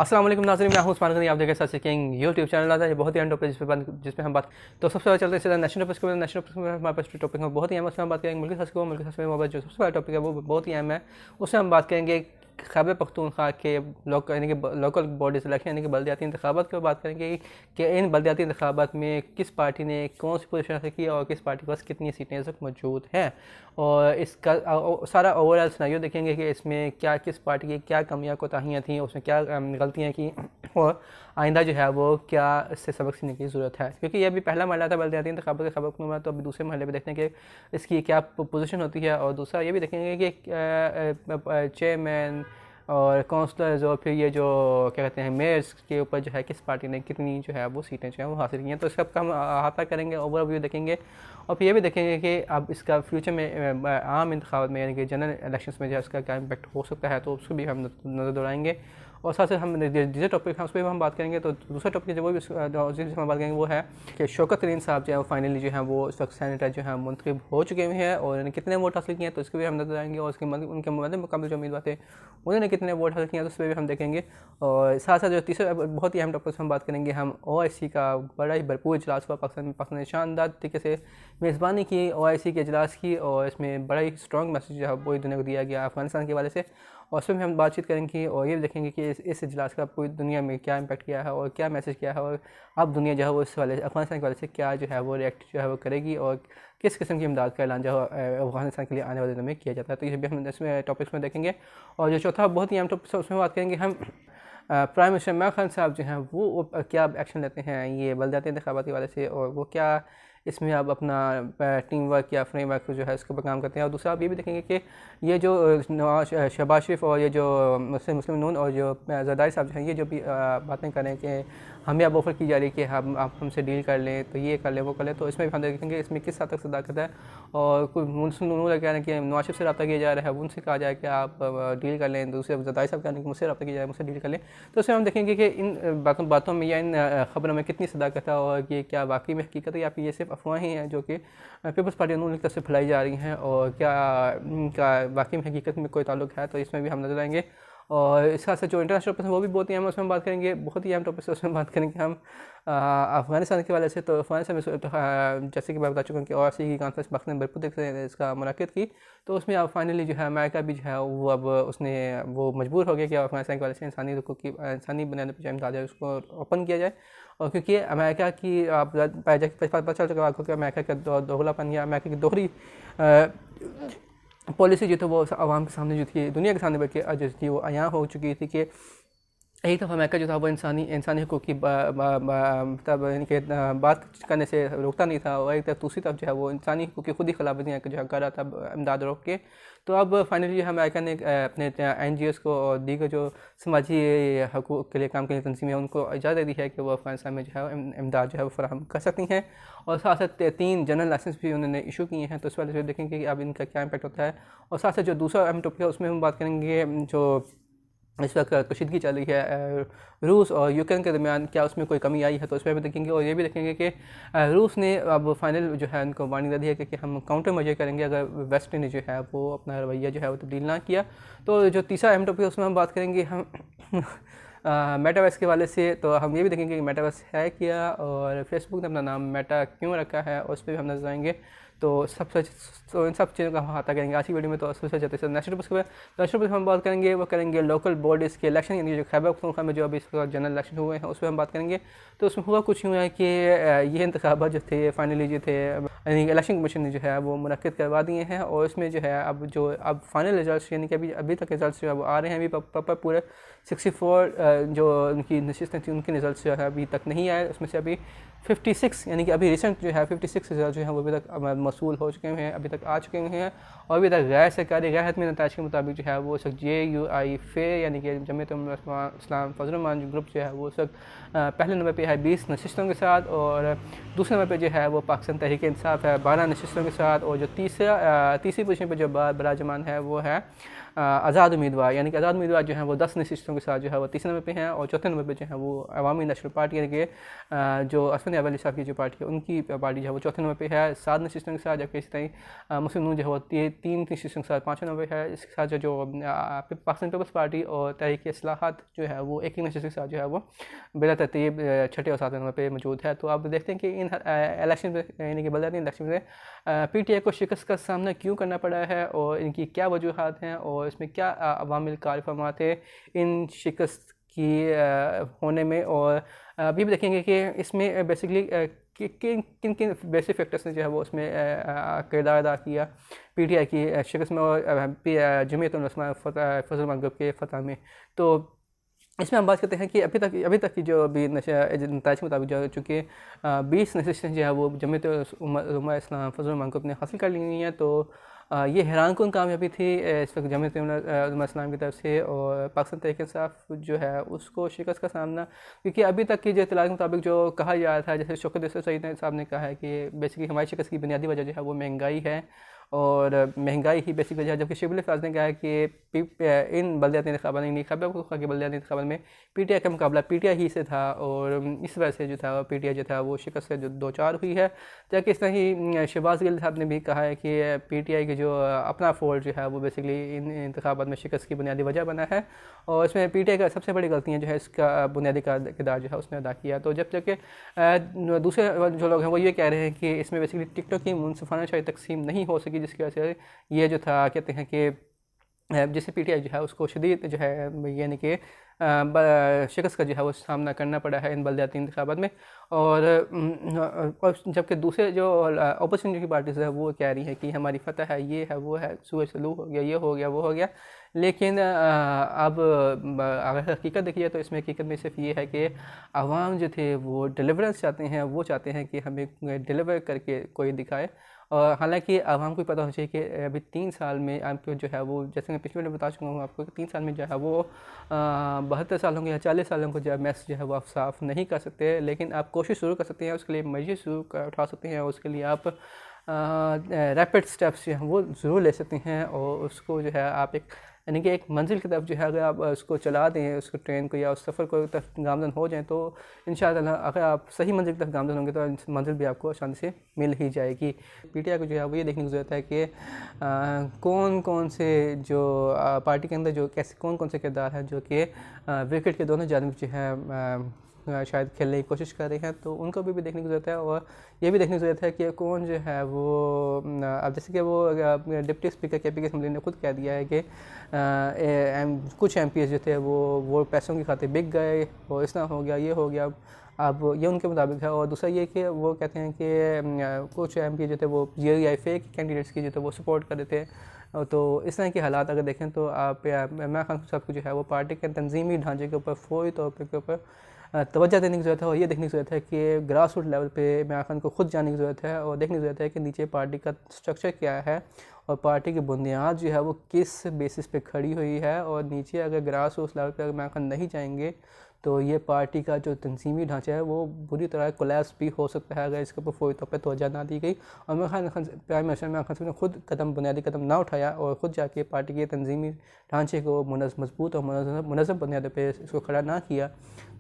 अस्सलाम वालेकुम नाज़रीन, मैं हूं उस्मान गनी। आप देख रहे हैं किंग यूट्यूब चैनल आता है। बहुत ही अहम टॉपिक जिसमें हम बात तो सबसे पहले चलते हैं सीधा नेशनल टॉपिक्स के। नेशनल टॉपिक्स में हमारे पास टॉपिक है बहुत ही अहम, उसमें हम बात करेंगे मुल्की खस को। मुल्की खस में हमारे पास जो सबसे पहला टॉपिक है वो बहुत ही अहम है। उसमें हम बात करेंगे खैबर पख्तूनख्वा के लोकल बॉडी सिलेक्शन यानी कि बल्दियाती इंतखाबात की बात करेंगे कि इन बल्दियाती इंतखाबात में किस पार्टी ने कौन सी पोजीशन हासिल की और किस पार्टी के पास कितनी सीटें इस वक्त मौजूद हैं, और इसका सारा ओवरऑल सिनेरियो देखेंगे कि इसमें क्या किस पार्टी की क्या कमियां कोताहियाँ थी, उसमें क्या गलतियाँ की और आइंदा जो है वो क्या इससे सबक सीखने की ज़रूरत है। क्योंकि ये अभी पहला महला था बल्दियाती इंतखाबात के सबक में, तो अभी दूसरे महले पर देखते हैं कि इसकी क्या पोजीशन होती है। और दूसरा ये भी देखेंगे कि चेयरमैन और काउंसलर्स और फिर ये जो क्या कहते हैं मेयर्स के ऊपर जो है किस पार्टी ने कितनी जो है वो सीटें जो है वो हासिल की हैं। तो इसका हम अहाता करेंगे, ओवरव्यू देखेंगे और फिर ये भी देखेंगे कि अब इसका फ्यूचर में आम इंतखाबात में यानी कि जनरल इलेक्शंस में जो है इसका क्या इम्पैक्ट हो सकता है, तो उसको भी हम नज़र दौड़ाएंगे। और साथ साथ हम दूसरे टॉपिक हैं उस पर भी हम बात करेंगे। तो दूसरा टॉपिक जो वो भी जिसमें हम बात करेंगे वो है कि शौकत तरीन साहब जो है वो फाइनली जो है वो इस वक्त सेनेटर जो है मुंतखब हो चुके हुए हैं और उन्होंने कितने वोट हासिल किए हैं तो इसको भी हम नजर आएंगे। और उसके उनके मुकाबले जो उम्मीदवार थे उन्होंने कितने वोट हासिल किए हैं तो उस पर भी हम देखेंगे। और साथ साथ जो तीसरा बहुत ही अहम टॉपिक हम बात करेंगे, हम OIC का बड़ा ही भरपूर इजलास हुआ पाकिस्तान ने शानदार तरीके से मेज़बानी की OIC के इजलास की, और इसमें बड़ा ही स्ट्रॉन्ग मैसेज जो है पूरी दुनिया को दिया गया अफगानिस्तान के हवाले से। और उसमें हम बातचीत करेंगे और ये भी देखेंगे कि इस इजलास का पूरी दुनिया में क्या इम्पैक्ट किया है और क्या मैसेज किया है, और अब दुनिया जो है वो इस वाले अफगानिस्तान के वाले से क्या जो है वो रिएक्ट जो है वो करेगी और किस किस्म की इमदाद का ऐलान जो है अफगानिस्तान के लिए आने वाले दिनों में किया जाता है। तो ये भी हम इसमें टॉपिक्स में देखेंगे। और जो चौथा बहुत ही अहम टॉपिक है उसमें बात करेंगे हम प्राइम मिनिस्टर इमरान खान साहब जो हैं वो क्या एक्शन लेते हैं ये बल्दियाती इंतखाबात के वाले से, और वो क्या इसमें अब अपना टीम वर्क या फ्रेमवर्क जो है इसके ऊपर काम करते हैं। और दूसरा आप ये भी देखेंगे कि ये जो शहबाज शरीफ और ये जो मुस्लिम नून और जो जरदारी साहब जो हैं ये जो भी बातें करें कि हमें अब ऑफ़र की जा रही है कि हम आप हमसे डील कर लें, तो ये कर लें वो कर लें, तो इसमें भी हम देखेंगे इसमें किस हद तक सदाकत है। और कोई मुस्लिम नून कह रहे हैं कि नवाज शरीफ से रब्ता किया जा रहा है, उनसे कहा जाए कि आप डील कर लें। दूसरे जरदारी साहब कह रहे हैं कि मुझसे रब्ता किया जाए, मुझसे डील कर लें। तो इसमें हम देखेंगे कि इन बातों में या इन खबरों में कितनी सदाकत है और ये क्या वाकई में हकीकत है या फिर ये सिर्फ अफवाहें हैं जो कि पीपल्स पार्टी नून की तरफ से फैलाई जा रही हैं, और क्या इनका वाकई में हकीकत में कोई ताल्लुक है। तो इसमें भी हम नजर आएंगे। और इसके साथ जो इंटरनेशनल टॉपिक्स हैं वो भी बहुत ही अहम उसमें बात करेंगे। बहुत ही अहम टॉपिक्स उसमें बात करेंगे हम अफगानिस्तान के वाले से। तो अफगानिस्तान में जैसे कि मैं बता चुका हूँ कि OIC की कॉन्फ्रेंस पाकिस्तान ने भरपूर से इसका मुनाकिद की, तो उसमें अब फाइनली जो है अमेरिका भी जो है वो अब उसने वो मजबूर हो गया कि अफगानिस्तान के वाले से इंसानी बुनियाद पर जो इमदाद है उसको ओपन किया जाए। और क्योंकि अमेरिका की आप पता चल चुका आपको कि अमेरिका का दोगलापन या अमेरिका की दोहरी पॉलिसी जो थी वो आवाम के सामने जो थी दुनिया के सामने बल्कि जो थी वो अयां हो चुकी थी कि एक दफ़ा अमेरिका जो था वो इंसानी हकूक़ की मतलब यानी कि बात करने से रोकता नहीं था, और एक तरफ दूसरी तरफ जो है वो इंसानी हकूक़ की खुद ही खिलाफवर्जियाँ जो है कर रहा था इमदाद रोक के। तो अब फाइनली जो है अमेरिका ने अपने NGOs को और दीगर जो समाजी हकूक़ के लिए काम करने तंजीमें हैं उनको इजाज़त दी है कि वो अफगानिस्तान में जो है इमदाद जो है वो फराहम कर सकती हैं। और साथ साथ 3 जनरल लाइसेंस भी उन्होंने इशू किए हैं, तो इस वाले से देखेंगे कि अब इनका क्या इम्पैक्ट होता है। और साथ साथ जो दूसरा अहम टॉपिक है उसमें हम बात करेंगे जो इस वक्त कशीदगी चल रही है रूस और यूक्रेन के दरमियान, क्या उसमें कोई कमी आई है, तो उसमें भी देखेंगे। और ये भी देखेंगे कि रूस ने अब फाइनल जो है उनको वार्निंग दे दी है कि हम काउंटर मेजर करेंगे अगर वेस्ट ने जो है वो अपना रवैया जो है वो तब्दील ना किया। तो जो तीसरा अहम टॉपिक है उसमें हम बात करेंगे हम मेटावर्स के वाले से। तो हम ये भी देखेंगे कि मेटावर्स है क्या और फेसबुक ने अपना नाम मेटा क्यों रखा है, और उस पर भी हम नजर आएंगे। तो इन सब चीज़ों का हम अहाता करेंगे आज की वीडियो में। तो सबसे जाते हैं नेशनल टॉपिक्स पर हम बात करेंगे, वो करेंगे लोकल बॉडीज़ के इलेक्शन यानी जो खैबर पख्तूनख्वा में जो अभी इस वक्त जनरल इलेक्शन हुए हैं उस पर हम बात करेंगे। तो उसमें हुआ कुछ यूँ है कि ये इंतखाबात जो थे फाइनली जो थे यानी इलेक्शन कमीशन ने जो है वो मुनक्किद करवा दिए हैं, और इसमें जो है अब फाइनल रिजल्ट यानी कि अभी तक रिजल्ट जो है वो आ रहे हैं। अभी प्रॉपर पूरे 64 जो उनकी नशिस्तें थी उनके रिजल्ट जो है अभी तक नहीं आए, उसमें से अभी 56 यानी कि अभी रिसेंट जो है 56 रिजल्ट जो है वो अभी तक मसूल हो चुके हैं, अभी तक आ चुके हैं। और अभी तक गैर सरकारी गैर हतमी नताज के मुताबिक जो है वो उस वक्त JUI फेयर यानी कि जमीयत इस्लाम फजल रहमान ग्रुप जो है वो उस वक्त पहले नंबर पे है 20 नशिस्तों के साथ, और दूसरे नंबर पे जो है वो पाकिस्तान तहरीक इंसाफ है 12 नशिस्तों के साथ, और जो तीसरी पोजीशन पे जो बराजमान है वो है आज़ाद उम्मीदवार, यानी कि आज़ाद उम्मीदवार जो है वो 10 नशिस्तों के साथ जो है वो तीसरे नंबर पे हैं, और चौथे नंबर पे जो है वो अवामी नेशनल पार्टी, यानी कि जो असफंद अली साहब की जो पार्टी है उनकी पार्टी जो है वो चौथे नंबर पे है 7 नशिस्तों के साथ, जबकि इसी तरह मुस्लिम नून जो है वो 3 नशिस्तों के साथ 5वें नंबर पे है। इसके साथ जो पाकिस्तान पीपल्स पार्टी और तहरीक इस्लाहात जो है वो एक नशिस्त के साथ जो है वो बिला तरतीब 6ठे और 7वें नंबर पे मौजूद है। तो आप देखते हैं कि इन इलेक्शन में, यानी कि बलदियाती इलेक्शन में PTI को शिकस्त का सामना क्यों करना पड़ा है और इनकी क्या वजूहात हैं और इसमें क्या अवामिल कारफरमात है इन शिकस्त की होने में। और अभी भी देखेंगे कि इसमें बेसिकली किन किन किन बेसिक फैक्टर्स ने जो है वो उसमें किरदार अदा किया PTI की शिकस्त में और जमीयत उलमा फजल महमूद ग्रुप के फतह में। तो इसमें हम बात करते हैं कि अभी तक की जो अभी नताइज के मुताबिक जो चूँकि 20 नशिस्तें जो है वो जमीयत उलमा इस्लाम फजल महमूद ग्रुप ने हासिल कर ली हुई हैं। तो ये हैरानकुन कामयाबी थी इस वक्त जमीयत उलमा इस्लाम की तरफ से, और पाकिस्तान तहरीक इंसाफ जो है उसको शिकस्त का सामना, क्योंकि अभी तक की जो इत्तलात के मुताबिक जो कहा जा रहा था, जैसे शौकत यूसुफ सईद साहब ने कहा है कि बेसिकली हमारी शिकस्त की बुनियादी वजह जो है वो महंगाई है, और महंगाई ही बेसिक वजह है। जबकि शिबुल फाज ने कहा है कि इन बलदियाती इंतखाबात में के बलदियाती इंतखाबात में PTI का मुकाबला PTI ही से था, और इस वजह से जो था PTI जो था वो शिकस्त से जो 2-4 हुई है। जबकि इस तरह ही शहबाज गिल साहब ने भी कहा है कि PTI की जो अपना फोल्ड जो है वो बेसिकली इन इंतखाबात में शिकस्त की बुनियादी वजह बना है, और इसमें PTI का सबसे बड़ी गलतियाँ जो है इसका बुनियादी किरदार जो है उसने अदा किया। तो जब जबकि दूसरे जो लोग हैं वो ये कह रहे हैं कि इसमें बेसिकली टिकटों की मुनसिफाना शायद तकसीम नहीं हो सकी, जिसकी वजह से ये जो था कहते हैं कि जिससे PTI जो है उसको शदीद जो है यानी कि शिकस्त का जो है वो सामना करना पड़ा है इन बलदियाती इंतखाबात में। और जबकि दूसरे जो अपोजिशन की पार्टीज़ है वो कह रही है कि हमारी फतह है, ये है, वो है, सूरज सलू हो गया, ये हो गया, वो हो गया। लेकिन अब अगर हकीकत देखिए तो इसमें हकीकत में सिर्फ ये है कि आवाम जो थे वो डिलीवरेंस चाहते हैं, वो चाहते हैं कि हमें डिलीवर करके कोई दिखाए। और हालांकि आवाम को पता होना चाहिए कि अभी 3 साल में आपको जो है वो, जैसे मैं पिछले में बता चुका हूँ आपको, कि 3 साल में जो है वो 72 सालों के या 40 सालों को जो है मैस जो है वो आप साफ़ नहीं कर सकते, लेकिन आप कोशिश शुरू कर सकते हैं, उसके लिए मजलिस शुरू उठा सकते हैं, उसके लिए आप रैपिड स्टेप्स जो हैं वो ज़रूर ले सकते हैं, और उसको जो है आप एक यानी कि एक मंजिल की तरफ जो है अगर आप उसको चला दें, उसको ट्रेन को या उस सफ़र को तरफ गामज़न हो जाएँ, तो इंशाअल्लाह अगर आप सही मंजिल की तरफ गामज़न होंगे तो मंजिल भी आपको आसानी से मिल ही जाएगी। PTI को जो है वो ये देखने की ज़रूरत है कि कौन कौन से जो पार्टी के अंदर जो कैसे कौन कौन से किरदार हैं जो कि विकेट के दोनों जानिब जो है शायद खेलने की कोशिश कर रहे हैं, तो उनको भी देखने की ज़रूरत है। और ये भी देखने की ज़रूरत है कि कौन जो है वो, अब जैसे कि वो डिप्टी स्पीकर KPK असम्बली ने खुद कह दिया है कि कुछ MPs जो थे वो पैसों की खातिर बिक गए, और इस तरह हो गया, ये हो गया। अब ये उनके मुताबिक है। और दूसरा ये कि वो कहते हैं कि कुछ MP जो थे वो GRI फेक कैंडिडेट्स की जो थे वो सपोर्ट कर देते हैं। तो इस तरह के हालात अगर देखें तो आप इमरान खान साहब को जो है वो पार्टी के तंजीमी ढांचे के ऊपर फौरी तौर के ऊपर तवज्जो देने की ज़रूरत है, और ये देखने की ज़रूरत है कि ग्रास रूट लेवल पे इमरान खान को खुद जाने की ज़रूरत है, और देखने की ज़रूरत है कि नीचे पार्टी का स्ट्रक्चर क्या है और पार्टी की बुनियाद जो है वो किस बेसिस पे खड़ी हुई है। और नीचे अगर ग्रास रूट लेवल पे इमरान खान नहीं जाएंगे तो ये पार्टी का जो तंजीमी ढांचा है वो बुरी तरह कोलैप्स भी हो सकता है अगर इसके ऊपर फौरी तौर पर तवज्जो ना दी गई। और इमरान खान प्राइम मिनिस्टर इमरान खान ने खुद बुनियादी कदम ना उठाया और ख़ुद जाके पार्टी के तंजीमी ढांचे को मजबूत और मुनज़्ज़म बुनियादों पर इसको खड़ा ना किया,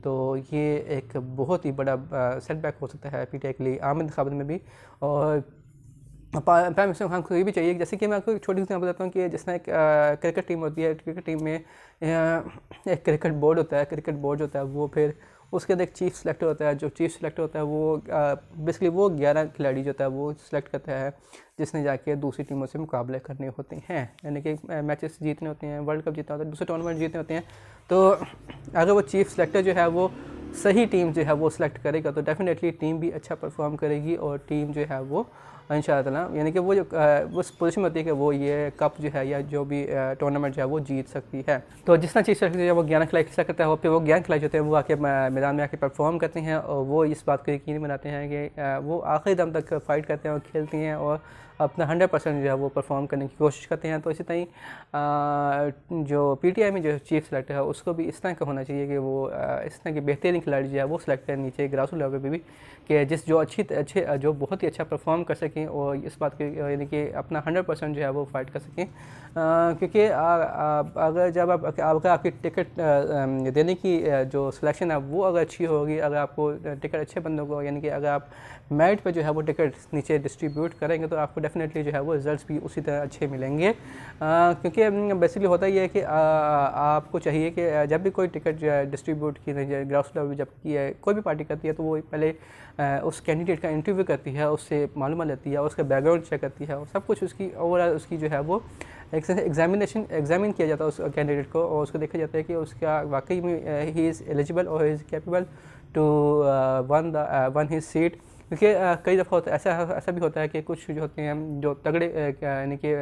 तो ये एक बहुत ही बड़ा सेटबैक हो सकता है PTI के लिए आम इंतखाबात में भी। और प्राइम मिनिस्टर खान को ये भी चाहिए, जैसे कि मैं आपको एक छोटी सी बात बताता हूँ कि जिस तरह एक क्रिकेट टीम होती है, क्रिकेट टीम में एक क्रिकेट बोर्ड होता है, क्रिकेट बोर्ड होता है वो फिर उसके अंदर एक चीफ सेलेक्टर होता है। जो चीफ सेलेक्टर होता है वो बेसिकली वो 11 खिलाड़ी जो होता है वो सिलेक्ट करता है, जिसने जाके दूसरी टीमों से मुकाबले करने होते हैं, यानी कि मैचेस जीतने होते हैं, वर्ल्ड कप जीतना होता है, दूसरे टूर्नामेंट जीतने होते हैं। तो अगर वो चीफ सेलेक्टर जो है वो सही टीम जो है वो सिलेक्ट करेगा तो डेफिनेटली टीम भी अच्छा परफॉर्म करेगी, और टीम जो है वो इंशाअल्लाह यानी कि वो जो उस पोजीशन में होती है कि वो ये कप जो है या जो भी टूर्नामेंट जो है वो जीत सकती है। तो जिस तरह चीज़ जो है वो 11 खिलाड़ी खिला करता है, फिर वो 11 खिलाड़ी होते हैं वो आके मैदान में आके परफॉर्म करते हैं, और वो इस बात को यकीनी बनाते हैं कि वो आखिरी दम तक फ़ाइट करते हैं और खेलती हैं और अपना 100% जो है वो परफॉर्म करने की कोशिश करते हैं। तो इसी तरह जो PTI में जो चीफ सेलेक्टर है उसको भी इस तरह का होना चाहिए कि वो इस तरह की बेहतरीन खिलाड़ी जो है वो सिलेक्ट करें नीचे ग्रास रूट लेवल पे भी, कि जो जो बहुत ही अच्छा परफॉर्म कर सकें और इस बात के यानी कि अपना 100% जो है वो फाइट कर सकें। क्योंकि अगर जब अगर आपकी टिकट देने की जो सिलेक्शन है वो अगर अच्छी होगी, अगर आपको टिकट अच्छे बंदों को यानी कि अगर आप मेरिट पे जो है वो टिकट नीचे डिस्ट्रीब्यूट करेंगे तो आपको डेफिनेटली जो है वो रिजल्ट्स भी उसी तरह अच्छे मिलेंगे। क्योंकि बेसिकली होता ही है कि आपको चाहिए कि जब भी कोई टिकट जो है डिस्ट्रीब्यूट की जाए ग्राउंड लेवल जब की है कोई भी पार्टी करती है तो वो पहले उस कैंडिडेट का इंटरव्यू करती है, उससे मालूमात लेती है, उसका बैकग्राउंड चेक करती है और सब कुछ उसकी ओवरऑल उसकी जो है वो एक एग्जामिन किया जाता है उस कैंडिडेट को, और उसको देखा जाता है कि उसका वाकई में ही इज़ एलिजिबल और he is capable to win his seat. क्योंकि कई दफ़ा होता है ऐसा भी होता है कि कुछ जो होते हैं जो तगड़े यानी कि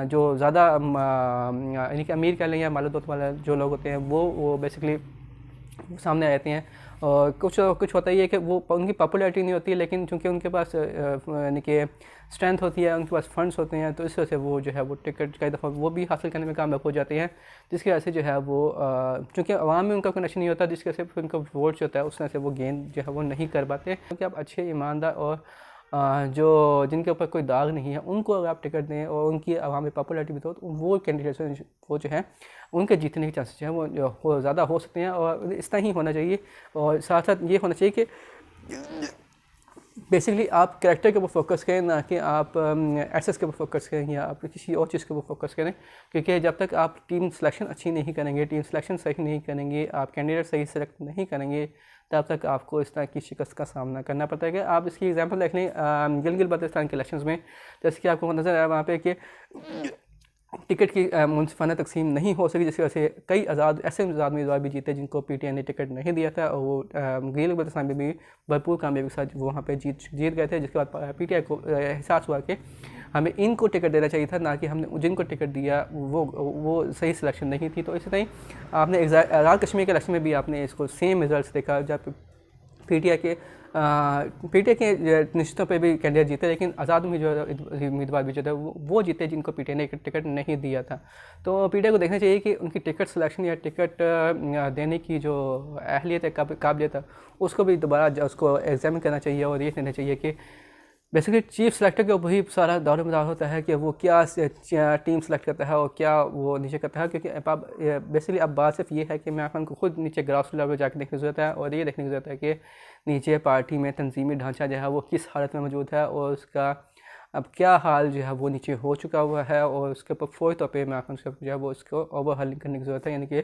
जो ज़्यादा यानी कि अमीर कह लें या मालो दौलत वाले जो लोग होते हैं वो बेसिकली सामने आ जाते हैं। और कुछ होता ही है कि वो उनकी पॉपुलैरिटी नहीं होती है, लेकिन चूँकि उनके पास यानी कि स्ट्रेंथ होती है, उनके पास फंड्स होते हैं, तो इस वजह से वो जो है वो टिकट कई दफ़ा वो भी हासिल करने में कामयाब हो जाते हैं, जिसकी वजह से जो है वो चूँकि आवाम में उनका कनेक्शन नहीं होता, जिसकी वजह से उनका वोट जो होता है उस तरह से वो गेन जो है वो नहीं कर पाते। क्योंकि आप अच्छे ईमानदार और जो जिनके ऊपर कोई दाग नहीं है उनको अगर आप टिकट दें और उनकी आवाम में पॉपुलैरिटी भी तो वो कैंडिडेट्स वो जो है उनके जीतने के चांसेस जो है वो ज़्यादा हो सकते हैं। और इस तरह ही होना चाहिए, और साथ साथ ये होना चाहिए कि बेसिकली आप कैरेक्टर के ऊपर फोकस करें, ना कि आप एसेस के ऊपर फोकस करें या आप किसी और चीज़ के ऊपर फोकस करें। क्योंकि जब तक आप टीम सिलेक्शन अच्छी नहीं करेंगे, टीम सिलेक्शन सही नहीं करेंगे, आप कैंडिडेट सही सेलेक्ट नहीं करेंगे, तब तक आपको इस तरह की शिकस्त का सामना करना पड़ता है। कि आप इसकी एग्जांपल देख लें गिलगित बाल्टिस्तान के इलेक्शंस में, जैसे कि आपको नज़र आया वहाँ पे कि टिकट की मुनसिफाना तकसीम नहीं हो सकी, जिसकी वजह से कई ऐसे आज़ाद उम्मीदवार भी जीते जिनको पीटीआई ने टिकट नहीं दिया था, और वो गिलगित बाल्टिस्तान में भी भरपूर कामयाबी के साथ वो वहाँ पे जीत गए थे। जिसके बाद पीटीआई को एहसास हुआ कि हमें इनको टिकट देना चाहिए था, ना कि हमने जिनको टिकट दिया वो सही सिलेक्शन नहीं थी। तो इसी तरह आपने आज़ाद कश्मीर के इलेक्शन में भी आपने इसको सेम रिजल्ट देखा, जब पीटीआई के निश्चितों पे भी कैंडिडेट जीते, लेकिन आज़ाद उम्मीदवार भी जो थे वो जीते जिनको पीटीआई ने टिकट नहीं दिया था। तो पीटीआई को देखना चाहिए कि उनकी टिकट सिलेक्शन या टिकट देने की जो अहलियत है, काबिलियत है, उसको भी दोबारा उसको एग्जामिन करना चाहिए और ये कहना चाहिए कि बेसिकली चीफ सेलेक्टर के ऊपर ही सारा दारो मदार होता है कि वो क्या टीम सेलेक्ट करता है और क्या वो नीचे करता है। क्योंकि अब बेसिकली अब बात सिर्फ ये है कि मैं अपन को खुद नीचे ग्रास रूट लेवल जाकर देखने की ज़रूरत है, और ये देखने की ज़रूरत है कि नीचे पार्टी में तंजीमी ढांचा जो है वो किस हालत में मौजूद है, और उसका अब क्या हाल जो है वो नीचे हो चुका हुआ है, और उसके ऊपर फौरी तौर पर मैं अपन जो है वो इसको ओवरहालिंग करने की ज़रूरत है, यानी कि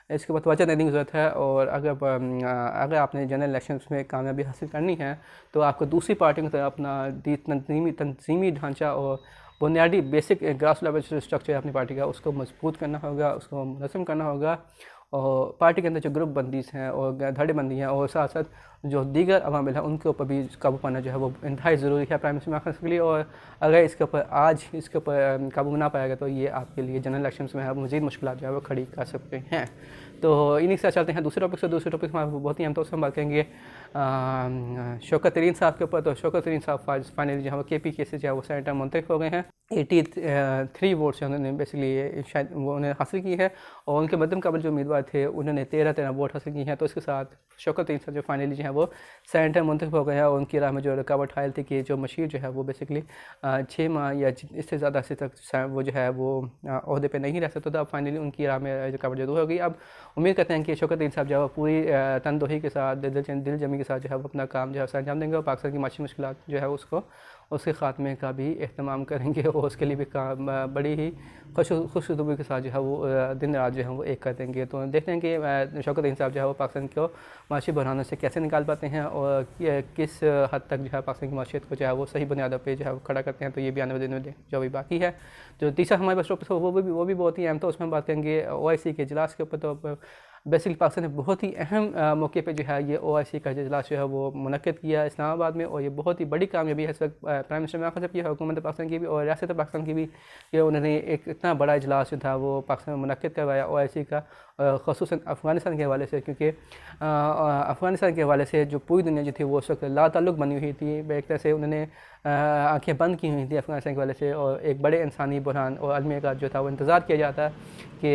इसके ऊपर तवज्जो देने की ज़रूरत है। और अगर आपने जनरल इलेक्शंस में कामयाबी हासिल करनी है तो आपको दूसरी पार्टियों की तरह अपना तंजीमी ढांचा और बुनियादी बेसिक ग्रास लेवल स्ट्रक्चर है अपनी पार्टी का, उसको मजबूत करना होगा, उसको मुनज़्ज़म करना होगा। और पार्टी के अंदर जो ग्रुप बंदीज हैं और धड़ेबंदी हैं, और साथ साथ जो दीगर अवामिल हैं उनके ऊपर भी काबू पाना जो है वो इंतहाई ज़रूरी है प्राइम मिनिस्टर इमरान खान के लिए। और अगर इसके ऊपर काबू ना पाएगा तो ये आपके लिए जनरल इलेक्शंस में मज़ीद मुश्किलात जो है वो खड़ी कर सकते हैं। तो इन्हीं के साथ चलते हैं दूसरे टॉपिक में बहुत ही हम तो उसमें बात करेंगे शौकत तरीन साहब के ऊपर। तो शौकत तरीन साहब फाइनली जो है KPK से जो है वो सेनेटर मुंतखब हो गए हैं। 83 वोट से उन्होंने बेसिकली शायद वो उन्हें हासिल की है, और उनके मद्दम काबिल जो उम्मीदवार थे उन्होंने 13 वोट हासिल की हैं। तो इसके साथ शौकत तरीन साहब जो फाइनली जो है वो सेनेटर मुंतखब हो गए हैं, और उनकी राह में जो रुकावट हायल थी कि जो मशीर जो है वो बेसिकली 6 माह या इससे ज़्यादा अर्से तक वो जो है वो ओहदे पे नहीं रह सकता था। अब फाइनली उनकी राह में रुकावट जो दूर हो गई। अब उम्मीद करते हैं कि शौकत तरीन साहब जो है वो पूरी तनदोही के साथ दिल जमी के साथ जो है वो अपना काम जो है अंजाम देंगे, और पाकिस्तान की माशी मुश्किलात जो है उसके ख़ात्मे का भी एहतमाम करेंगे, और उसके लिए भी काम बड़ी ही खुशखुशबू के साथ जो है वो दिन रात जो है वो एक कर देंगे। तो देखते हैं कि शौकत तरीन साहब जो है वो पाकिस्तान को माशी बहरानों से कैसे निकाल पाते हैं, और किस हद तक जो है पाकिस्तान की माशियत को जो है वो सही बुनियादों पे जो है वो खड़ा करते हैं। तो ये भी आने वाले दिनों में जो अभी बाकी है। जो तीसरा हमारे पास टॉपिक वो भी बहुत ही अहम, तो उसमें बात करेंगे OIC के इजलास के ऊपर। तो बेसिकली पाकिस्तान ने बहुत ही अहम मौके पे जो है ये OIC का इजलास जो है वो मुनक्किद किया इस्लामाबाद में, और ये बहुत ही बड़ी कामयाबी है इस वक्त प्राइम मिनिस्टर इमरान खान साहब की, हुकूमत पाकिस्तान की भी और रियासत पाकिस्तान की भी, कि उन्होंने एक इतना बड़ा इजलास जो था वो पाकिस्तान में मुनक्किद करवाया OIC का। ख़ुसूसन अफ़गानिस्तान के हवाले से, क्योंकि अफ़गानिस्तान के हवाले से जो पूरी दुनिया जो थी वो उस वक्त लाताल्लुक़ बनी हुई थी। एक तरह से उन्होंने आँखें बंद की हुई थी अफ़गानिस्तान के हवाले से, और एक बड़े इंसानी बुरहान और आलमी का जो था वो इंतज़ार किया जाता कि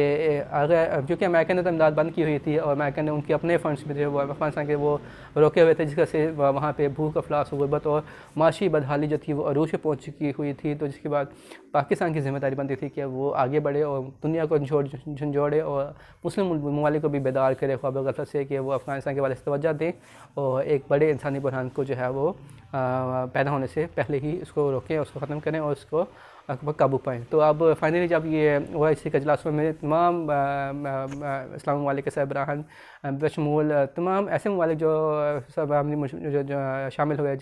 अगर, क्योंकि अमेरिका ने तो इमदाद बंद की हुई थी और अमेरिका ने उनके अपने फ़ंड्स भी थे वो अफ़गानिस्तान के वो रोके हुए थे, जिसका से वहाँ पे भूख, अफलास, गुर्बत और माशी बदहाली जो थी वो अरूज पे पहुँच चुकी हुई थी। तो जिसके बाद पाकिस्तान की ज़िम्मेदारी बनती थी कि वो आगे बढ़े और दुनिया को झंझोड़े और मुस्लिम ममालिक को भी बेदार करे ख़्वाब गफ़लत से कि वो अफ़गानिस्तान के वाले से तवज्जो दें और एक बड़े इंसानी बुरहान को जो है वो पैदा होने से पहले ही उसको रोकें, उसको ख़त्म करें और उसको काबू पाएँ। तो अब फाइनली जब ये OIC का इजलास में तमाम इस्लामी ममालिक के सरबराहान बशमूल तमाम ऐसे ममालिक जो सब जो शामिल हुए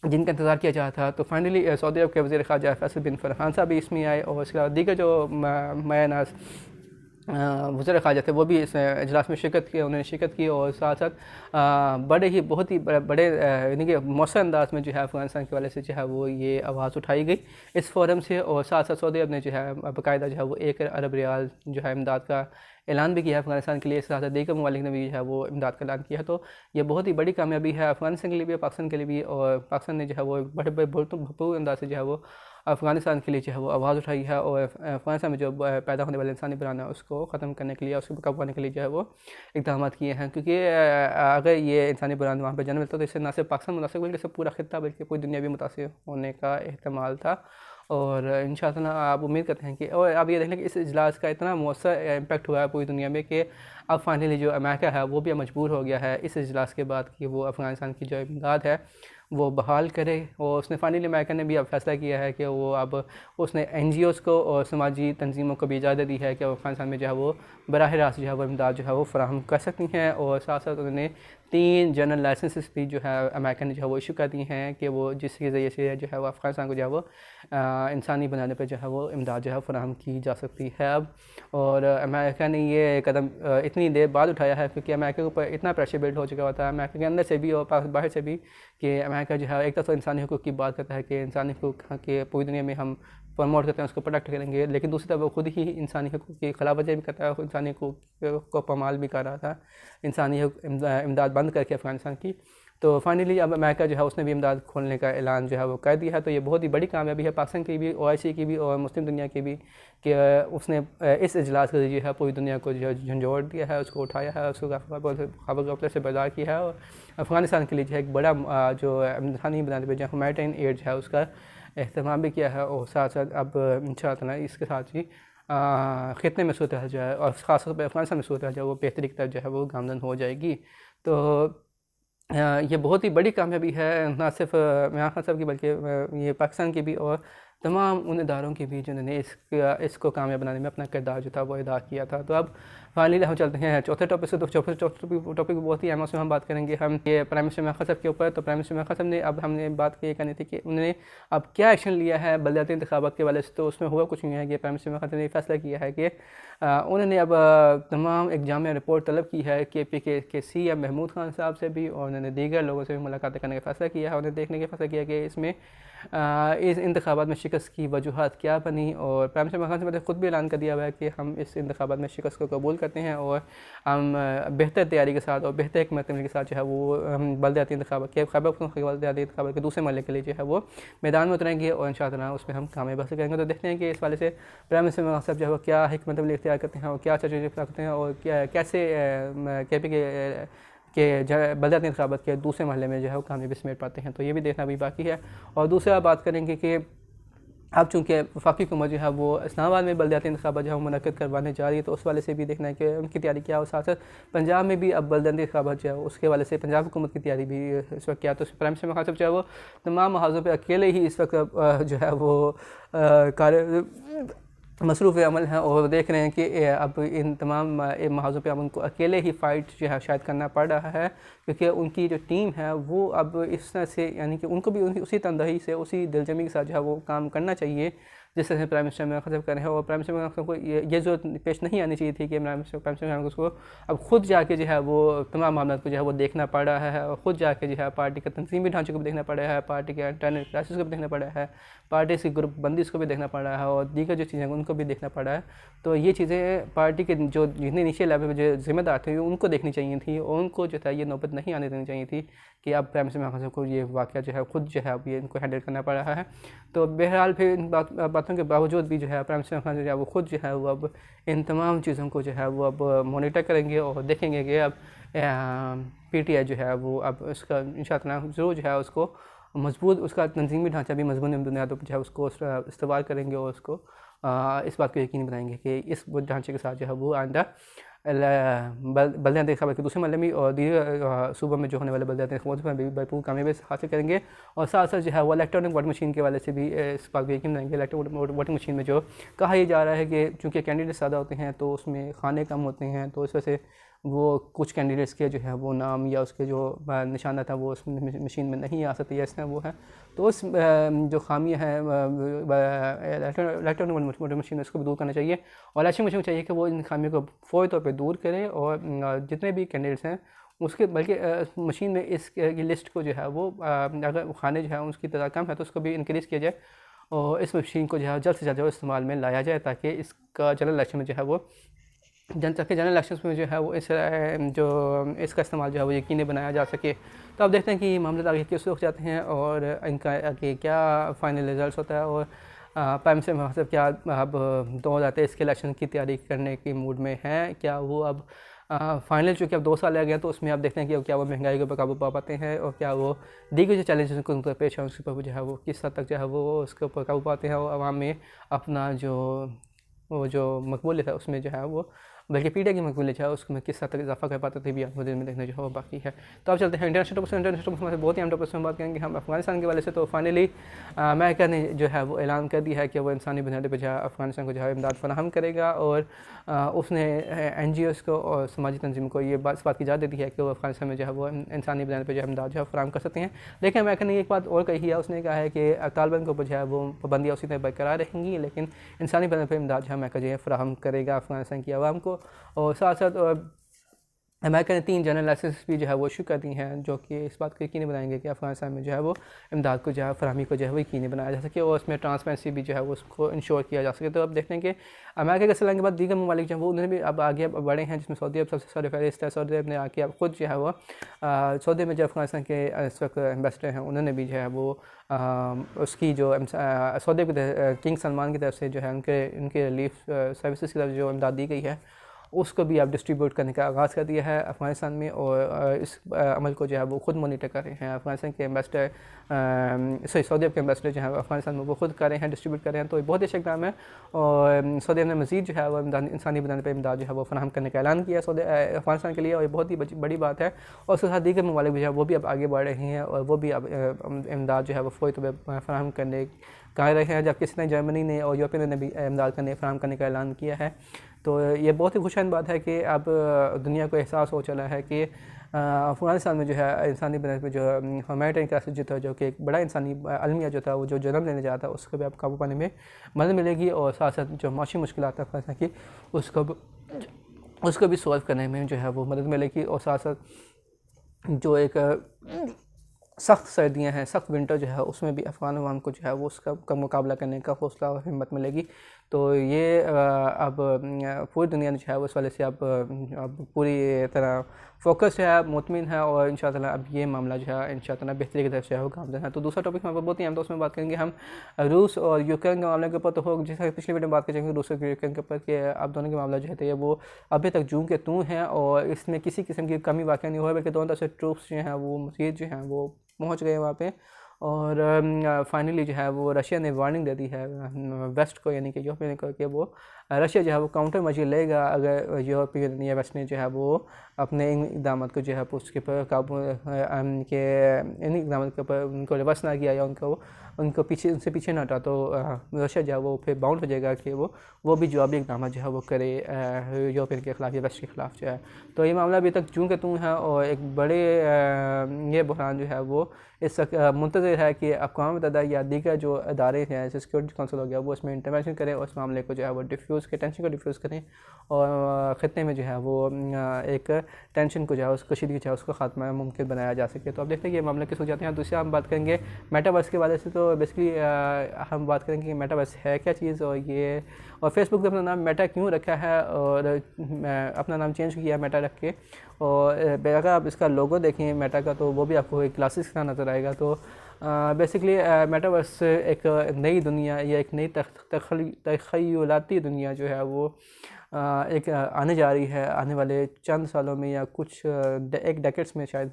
जिनका इंतज़ार किया जा रहा था, तो फाइनली सऊदी अरब के वज़ीर ख़ारजा फैसल बिन फरहान साहब भी इसमें आए और इसके अलावा दीगर जो मायनाज़ वज़ीर ख़ारजा थे वो भी इस इजलास में उन्होंने शिरकत की और साथ साथ बड़े ही बहुत ही बड़े यानी कि मौसर अंदाज में जो है अफ़गानिस्तान के वाले से जो है वो ये आवाज़ उठाई गई इस फोरम से। और साथ साथ सऊदी अरब ने जो है बाकायदा जो है वो 1 अरब रियाल जो है इमदाद का ऐलान भी किया है अफ़गानिस्तान के लिए। साथ साथ दीगर ममालिक ने भी जो है वो इमदाद का ऐलान किया है। तो ये बहुत ही बड़ी कामयाबी है अफ़गानिस्तान के लिए भी, पाकिस्तान के लिए भी, और पाकिस्तान ने जो है वो बड़े भरपूर अंदाज से जो है वो अफ़गानिस्तान के लिए जो है वो आवाज़ उठाई है और अफ़गानिस्तान में जो पैदा होने वाले इंसानी बुराना है उसको ख़त्म करने के लिए, उसको काबू पाने के लिए जो है वो इक़दाम किए हैं। क्योंकि अगर ये इंसानी बुरान वहाँ पर जन्म लेता तो इससे ना सिर्फ पाकिस्तान मुतासिर बल्कि पूरा ख़ित्ता बल्कि पूरी दुनिया भी मुतासिर होने का एहतमाल था। और इंशाअल्लाह आप उम्मीद करते हैं कि, और आप ये देख लें कि इस इजलास का इतना मौसर इम्पैक्ट हुआ है पूरी दुनिया में कि अब फाइनली जो अमेरिका है वो भी मजबूर हो गया है इस इजलास के बाद कि वो अफ़गानिस्तान की जो इमदाद है वो बहाल करे। और उसने फाइनली अमेरिका ने भी अब फैसला किया है कि वो अब उसने NGOs को और समाजी तंजीमों को भी इजाज़त दी है कि अफ़गानिस्तान में जो है वो बराह रास्त जो है वो इमदाद जो है वो फराहम कर सकती हैं। और साथ साथ उन्होंने 3 जनरल लाइसेंसेस भी जो है अमेरिका ने जो है वो इशू कर दी हैं कि वो जिसके ज़रिए से जो है वो अफ़गानिस्तान को जो है वो इंसानी बनाने पर जो है वो इमदाद जो है फराहम की जा सकती है अब। और अमेरिका ने ये कदम इतनी देर बाद उठाया है क्योंकि अमेरिका के ऊपर इतना प्रेशर बिल्ड हो चुका हुआ था अमेरिका के अंदर से भी और बाहर से भी कि अमेरिका जो है एक तरफ तो इंसानी हकूक़ की बात करता है कि इंसानी हकूक़ के पूरी दुनिया में हम प्रमोट करते हैं, उसको प्रोटेक्ट करेंगे, लेकिन दूसरी तरफ वो खुद ही इंसानी हकूक़ की खिलाफवर्जी भी करता है, इंसानी हकूक़ को पामाल भी कर रहा था इंसानी इमदाद बंद करके अफ़गानिस्तान की। तो फाइनली अब अमेरिका जो है उसने भी इमदाद खोलने का ऐलान जो है वो कर दिया है। तो ये बहुत ही बड़ी कामयाबी है पाकिस्तान की भी, OIC की भी और मुस्लिम दुनिया की भी कि उसने इस इजलास के ज़रिए है पूरी दुनिया को जो झंझोड़ दिया है, उसको उठाया है, उसको ख़बर गफ़लत से बेदार किया है और अफ़गानिस्तान के लिए जो है एक बड़ा जो इंसानी बनाने पर जो ह्यूमैनिटेरियन एड है उसका एहतमाम भी किया है। और साथ साथ अब इंशाअल्लाह इसके साथ ही ख़ित्ते में सूरत हाल जो है और ख़ास तौर पर अफ़गानिस्तान में सूरत हाल जो है वो बेहतरी की तरफ जो है वो गामज़न हो जाएगी। तो ये बहुत ही बड़ी कामयाबी है ना सिर्फ इमरान खान साहब की बल्कि ये पाकिस्तान की भी और तमाम उन इदारों की भी जिन्होंने इसको कामयाब बनाने में अपना किरदार जो था वो अदा किया था। तो अब फाइनली हम चलते हैं चौथे टॉपिक से। तो चौथे टॉपिक बहुत ही अहम, उसमें हम बात करेंगे हम ये प्राइम मिनिस्टर इमरान खान साहब के ऊपर। तो प्राइम मिनिस्टर इमरान खान साहब ने अब हमने बात ये करनी थी कि उन्होंने अब क्या एक्शन लिया है बलदियाती इंतखाबात के वाले से। तो उसमें हुआ कुछ नहीं है कि प्राइम मिनिस्टर इमरान खान साहब ने फैसला किया है कि उन्होंने अब तमाम एक जामिया रिपोर्ट तलब की है KPK के CM महमूद खान साहब से भी, और उन्होंने दीगर लोगों से भी मुलाकात करने का फ़ैसला किया है। उन्होंने देखने का फ़ैसला किया कि इसमें इस इंतखाबात में शिकस्त की वजूहत क्या बनी। और प्राइम मिनिस्टर इमरान खान साहब ने खुद भी ऐलान कर दिया हुआ है कि हम इस इंतखाबात में शिकस्त को कबूल करते हैं और हम बेहतर तैयारी के साथ और बेहतर हिकमत अमली के साथ जो है वो बलदियाती इंतखाबात के बलदियाती इंतखाबात के दूसरे मरहले के लिए जो है वो मैदान में उतरेंगे और इंशाअल्लाह उसमें हम कामयाब हासिल करेंगे। तो देखते हैं कि इस वाले से प्राइम मिनिस्टर इमरान साहब जो है वो क्या हिकमत अमली इख्तियार करते हैं और क्या चर्चा करते हैं और कैसे KPK के बलदियाती इंतखाबात के दूसरे मरहले में जो है वो कामयाबी समेट पाते हैं। तो ये भी देखना भी बाकी है। और दूसरा बात करेंगे कि अब चूँकि वफाकी हुकूमत जो है वो इस्लामाबाद में बलदियाती इंतखाबात जो है वो मुनक़्क़िद करवाने जा रही है, तो उस वाले से भी देखना है कि उनकी तैयारी क्या हो। साथ साथ पंजाब में भी अब बलदियाती इंतखाबात जो है उसके वाले से पंजाब हुकूमत की तैयारी भी इस वक्त क्या। तो प्राइम मिनिस्टर इमरान खान साहब जो है वो तमाम महाज़ों पर अकेले ही इस वक्त जो है वो मसरूफ़ अमल हैं और देख रहे हैं कि अब इन तमाम महाज़ों पे अब उनको अकेले ही फ़ाइट जो है शायद करना पड़ रहा है, क्योंकि उनकी जो टीम है वो अब इस तरह से यानी कि उनको भी उसी तंदही से उसी दिलजमी के साथ जो है वो काम करना चाहिए जिस तरह से प्राइम मिनिस्टर इमरान खान साहब कर रहे हैं। और प्राइम मिनिस्टर इमरान खान को ये जो पेश नहीं आनी चाहिए थी कि प्राइम मिनिस्टर इमरान खान को उसको अब खुद जाके जो है वो तमाम मामला को जो है वो देखना पड़ रहा है, और ख़ुद जाके जो है पार्टी के तंजीमी ढांचे को भी देखना पड़ रहा है, पार्टी के इंटरनल क्राइसिस को भी देखना पड़ रहा है, पार्टी की ग्रुप बंदी को भी देखना पड़ रहा है, और दीगर जो चीज़ें उनको भी देखना पड़ रहा है। तो ये चीज़ें पार्टी के जो जितने नीचे लेवल पर जो जिम्मेदार थे उनको देखनी चाहिए थी, और उनको जो था ये नौबत नहीं आने देनी चाहिए थी कि अब प्राइम मिनिस्टर इमरान खान को ये वाक़या जो है खुद जो है अब ये इनको हैंडल करना पड़ रहा है। तो बहरहाल फिर इन बातों के बावजूद भी जो है प्राइम मिनिस्टर इमरान खान जो है वो खुद जो है वो अब इन तमाम चीज़ों को जो है वो अब मॉनिटर करेंगे और देखेंगे कि अब PTI जो है वो अब उसका इंशाअल्लाह ज़रूर जो है उसको मजबूत, उसका तंजीमी ढांचा भी मजबूत बुनियादों पर जो है उसको इस्तेमाल करेंगे, और उसको इस बात को यकीनी बनाएंगे कि इस ढांचे के साथ जो है वो आइंदा बल्दियाती इंतखाबात के दूसरे मरहले में और दीगर सूबों में जो होने वाले बल्दियाती इंतखाबात में भी भरपूर कामयाबी हासिल करेंगे। और साथ साथ जो है वो इलेक्ट्रॉनिक वोटिंग मशीन के वाले से भी इस बात को यकीन बनाएंगे। इलेक्ट्रॉनिक वोटिंग मशीन में जो कहा यह जा रहा है कि चूँकि कैंडिडेट ज़्यादा होते हैं तो उसमें खाने कम होते हैं, तो इस वजह से वो कुछ कैंडिडेट्स के जो है वो नाम या उसके जो निशाना था वो उस मशीन में नहीं आ सकती, ऐसा वो है। तो उस जो खामियाँ हैं इलेक्ट्रॉनिक वोटिंग मशीन उसको भी दूर करना चाहिए, और इलेक्शन मशीन को चाहिए कि वो इन खामियों को फौरी तौर पर दूर करें, और जितने भी कैंडिडेट्स हैं उसके बल्कि मशीन में इस लिस्ट को जो है वो अगर खाने जो है उसकी तादाद कम है तो उसको भी इनक्रीज़ किया जाए, और इस मशीन को जो है जल्द से जल्द इस्तेमाल में लाया जाए, ताकि इसका जनरल इलेक्शन में जो है वो जनरल इलेक्शंस में जो है वो इसका इस्तेमाल जो है वो यकीनी बनाया जा सके। तो अब देखते हैं कि मामले आगे किस रुख जाते हैं और इनका आगे क्या फ़ाइनल रिजल्ट होता है, और प्राइम मिनिस्टर इमरान खान क्या अब 2023 के इलेक्शन की तैयारी करने के मूड में हैं, क्या वो अब फाइनल चूँकि अब 2 साल रह गया तो उसमें आप देखते हैं कि क्या वो महंगाई के ऊपर काबू पा पाते हैं, और क्या वो दीगर जो चैलेंजेस उनको पेश है उसके ऊपर जो है वो किस हद तक जो है वो उसके ऊपर काबू पाते हैं, और आवाम में अपना जो मकबूलियत है उसमें जो है वो बल्कि PTI की मकबूलियत है उसमें किस हद तक इजाफा कर पाते थे भी आपको दिन में देखने जो है वो बाकी है। तो अब चलते हैं इंटरनेशनल टॉपिक्स में बहुत ही अहम टॉपिक्स में बात करेंगे हम अफगानिस्तान के वाले से। तो फाइनली अमेरिका ने जो है वो ऐलान कर दिया है कि वो इंसानी बुनियादी पर जो है अफगानिस्तान को जो है इमदाद फराहम करेगा, और उसने NGOs को और समाजी तंजीम को ये इस बात की इजाज़त दे दी है कि वो अफगानिस्तान में जो है वो इंसानी बुनियादी पर जो है इमदाद जो है फराहम कर सकते हैं। लेकिन अमेरिका ने एक बात और कही है, उसने कहा है कि तालिबान के ऊपर जो है वो पाबंदियाँ उसी तरह बरकरार रहेंगी, लेकिन इंसानी बुनियादी पर इमदाद जो है अमेरिका जो है फराहम करेगा अफगानिस्तान की आवाम को। और साथ साथ अमेरिका ने 3 जनरल लाइसेंस भी जो है वो इशू कर दी हैं, जो कि इस बात को यकीनी बनाएंगे कि अफगानिस्तान में जो है वो इमदाद को जो है फरहमी को जो है वो यकीनी बनाया जा सके, और उसमें ट्रांसपेरेंसी भी जो है वो उसको इंश्योर किया जा सके। तो अब देखते हैं कि अमेरिका के सलाह के बाद दीगर ममालिक जो है वो उन्होंने भी अब आगे बढ़े हैं, जिसमें सऊदी अरब सबसे सारे फहरिस्त है। सऊदी अरब ने आके अब खुद जो है वो सऊदी में जो अफगानिस्तान के इस वक्त एम्बेसडर हैं उन्होंने भी जो है वो उसकी जो सऊदी किंग सलमान की तरफ से जो है उनके रिलीफ सर्विसेज की तरफ जो इमदाद दी गई है उसको भी आप डिस्ट्रीब्यूट करने का आगाज़ कर दिया है अफ़गानिस्तान में, और इस अमल को जो है वो ख़ुद मॉनिटर कर रहे हैं। अफ़गानिस्तान के एम्बेसडर सऊदी अरब के एम्बेसडर जो है अफ़गानिस्तान में वो खुद कर रहे हैं, डिस्ट्रीब्यूट कर रहे हैं। तो बहुत अच्छा इक़दाम है, और सऊदी अरब ने मज़ीद जो है वो इंसानी बुनियाद पर इमदाद जो है वो फराहम करने का ऐलान किया अफ़गानिस्तान के लिए, और ये बहुत ही बड़ी बात है। और उसके साथ दीगर ममालिक जो है वो भी अब आगे बढ़ रहे हैं, और वो भी अब इमदाद जो है वो फ़ौरी तौर पर फराहम करने कह रहे हैं, जबकि इसने जर्मनी ने और यूरोपियन ने भी इमदाद फराहम करने का ऐलान किया है। तो ये बहुत ही खुशहाल बात है कि अब दुनिया को एहसास हो चला है कि अफ़गानिस्तान में जो है इंसानी बुनियाद पर जो ह्यूमैनिटेरियन क्राइसिस जो था, जो कि एक बड़ा इंसानी अलमिया जो था वो जो जन्म लेने जाता उसको भी अब काबू पाने में मदद मिलेगी, और साथ साथ जो माशी मुश्किलात है अफ़गानिस्तान की उसको भी सॉल्व करने में जो है वो मदद मिलेगी, और साथ साथ जो एक सख्त सर्दियाँ हैं, सख्त विंटर जो है उसमें भी अफ़गान अवाम को जो है वो उसका मुकाबला करने का हौसला और हिम्मत मिलेगी। तो ये अब पूरी दुनिया जो है वो इस वाले से अब पूरी तरह फोकस है, मुतमिन है, और इंशाअल्लाह अब ये मामला जो है इंशाअल्लाह बेहतरी की तरफ से हो गामज़न है। तो दूसरा टॉपिक हमारे बहुत ही अहम, तो उसमें बात करेंगे हम रूस और यूक्रेन के मामले के ऊपर। तो हो जैसा पिछली वीडियो में बात करेंगे रूस और यूक्रेन के ऊपर कि अब दोनों के मामला जो है वो अभी तक जूं के तूं हैं, और इसमें किसी किस्म की कमी वाक़ई नहीं हुआ, बल्कि दोनों तरफ से ट्रूप्स जो हैं वो मज़ीद जो हैं वो पहुँच गए वहाँ पे। और फाइनली जो है वो रशिया ने वार्निंग दे दी है वेस्ट को, यानी कि यूरोपियन को, कि वो रशिया जो है वो काउंटर मर्जी लेगा अगर यूरोपियन या वेस्ट ने जो है वो अपने इन इक़दाम को जो है उसके पर काबू के इन इक़दाम के ऊपर उनको रिवर्स ना किया या उनको पीछे उनसे पीछे ना हटा, तो रशिया जो है वो फिर बाउंड हो जाएगा कि वो भी जवाबी इक़दाम जो है वो करे यूरोपियन के ख़िलाफ़ या वेस्ट के ख़िलाफ़ जो है। तो ये मामला अभी तक जूं के तूं है और एक बड़े ये बहरान जो है वो इस वक्त मुंतज़िर है कि अक़वाम मुत्तहिदा या दीगर जो अदारे हैं, सिक्योरिटी काउंसिल हो गया, वो इसमें इंटरवेंशन करें और इस मामले को जो है वो डिफ्यूज़ के टेंशन को डिफ्यूज़ करें और ख़त्े में जो है वो एक टेंशन को जो है उस कशीदगी जो है उसको ख़ात्मा मुमकिन बनाया जा सके। तो अब देखते हैं कि ये मामले किस हो जाते हैं। दूसरा हम बात करेंगे मेटावर्स के बारे से। तो बेसिकली हम बात करेंगे कि मेटावर्स है क्या चीज़ और फेसबुक ने अपना नाम मेटा क्यों रखा है और अपना नाम चेंज किया मेटा रख के। और अगर आप इसका लोगो देखें मेटा का तो वो भी आपको एक ग्लासेस का नज़र आएगा। तो बेसिकली मेटावर्स एक नई दुनिया या एक नई तख़य्युलाती दुनिया जो है वो एक आने जा रही है आने वाले चंद सालों में या कुछ एक डेकेड्स में शायद।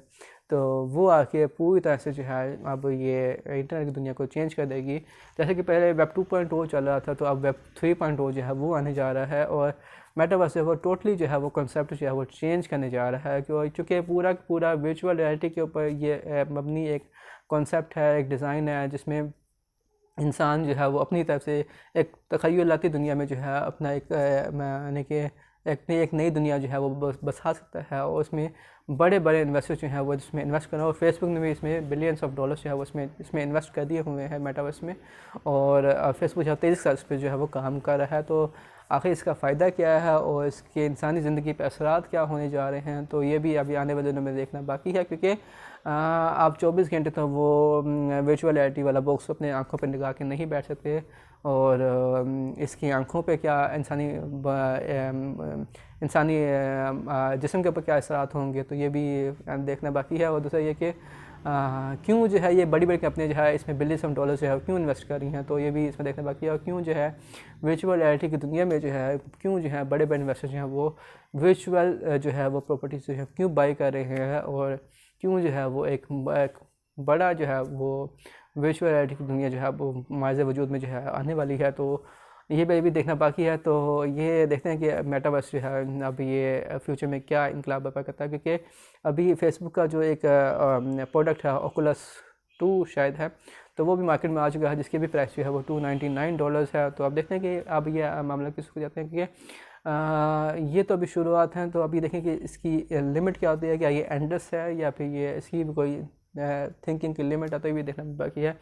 तो वो आके पूरी तरह से जो है अब ये इंटरनेट की दुनिया को चेंज कर देगी। जैसे कि पहले वेब 2.0 चल रहा था, तो अब वेब 3.0 जो है वो आने जा रहा है और मेटावर्स जो है वो टोटली जो है वो कॉन्सेप्ट जो है वो चेंज करने जा रहा है। क्योंकि पूरा वर्चुअल रियलिटी के ऊपर ये मबनी एक कॉन्सेप्ट है, एक डिज़ाइन है जिसमें इंसान जो है वो अपनी तरफ से एक तख़य्युलाती दुनिया में जो है अपना एक यानी कि एक नई दुनिया जो है वो बसा सकता है और उसमें बड़े बड़े इन्वेस्टर्स जो हैं वो इसमें इन्वेस्ट कर रहे हैं। और फेसबुक ने भी इसमें बिलियंस ऑफ डॉलर्स जो है वो इसमें इन्वेस्ट कर दिए हुए हैं मेटावर्स में। और फेसबुक जो है तेज़ी से इस पर जो है वो काम कर रहा है। तो आखिर इसका फ़ायदा क्या है और इसके इंसानी ज़िंदगी पर असरात क्या होने जा रहे हैं, तो ये भी अभी आने वाले दिनों में देखना बाकी है। क्योंकि आप 24 घंटे तो वो वर्चुअल रियलिटी वाला बॉक्स अपने आँखों पर लगा के नहीं बैठ सकते और इसकी आँखों पे क्या इंसानी जिस्म के ऊपर क्या असरात होंगे, तो ये भी देखना बाकी है। और दूसरा ये कि क्यों जो है ये बड़ी बड़ी कंपनियाँ जो है इसमें बिलियंस ऑफ डॉलर जो है क्यों इन्वेस्ट कर रही हैं, तो ये भी इसमें देखना बाकी है। और क्यों जो है वर्चुअल रियलिटी की दुनिया में जो है क्यों जो है बड़े बड़े इन्वेस्टर जो हैं वो वर्चुअल जो है वो प्रॉपर्टीज जो है क्यों बाई कर रहे हैं और क्यों जो है वो एक बड़ा जो है वो वर्चुअल रियलिटी की दुनिया जो है वो माज़ वजूद में जो है आने वाली है। तो ये भी देखना बाकी है। तो ये देखते हैं कि मेटावर्स जो है अब ये फ्यूचर में क्या इनकलाब बर्पा करता है। क्योंकि अभी फेसबुक का जो एक प्रोडक्ट है ओकुलस 2 शायद है, तो वो भी मार्केट में आ चुका है जिसकी भी प्राइस जो है वो $299 है। तो अब देखते हैं कि अब ये मामला किस हो जाते हैं कि ये तो अभी शुरुआत है। तो अभी देखें कि इसकी लिमिट क्या होती है, क्या ये एंडलेस है या फिर ये इसकी भी कोई थिंकिंग की लिमिट है, तो ये भी देखना बाकी है।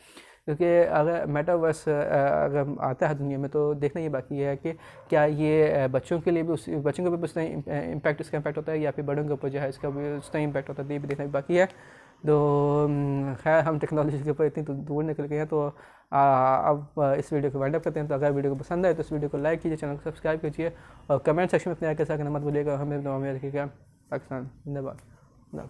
क्योंकि अगर मेटावर्स अगर आता है दुनिया में तो देखना ये बाकी है कि क्या ये बच्चों के लिए भी बच्चों के ऊपर उतना इसका इम्पैक्ट होता है या फिर बड़ों के ऊपर जो है इसका भी उतना इम्पैक्ट होता है, तो ये भी देखना बाकी है। तो खैर हम टेक्नोलॉजी के ऊपर इतनी दूर निकल गए हैं। तो अब इस वीडियो को वाइंड अप करते हैं। तो अगर वीडियो को पसंद आए तो इस वीडियो को लाइक कीजिए, चैनल को सब्सक्राइब कीजिए और कमेंट सेक्शन में अपने आगे साथ मत भूलिएगा। हमें दुआ में रखिएगा। पाकिस्तान जिंदाबाद।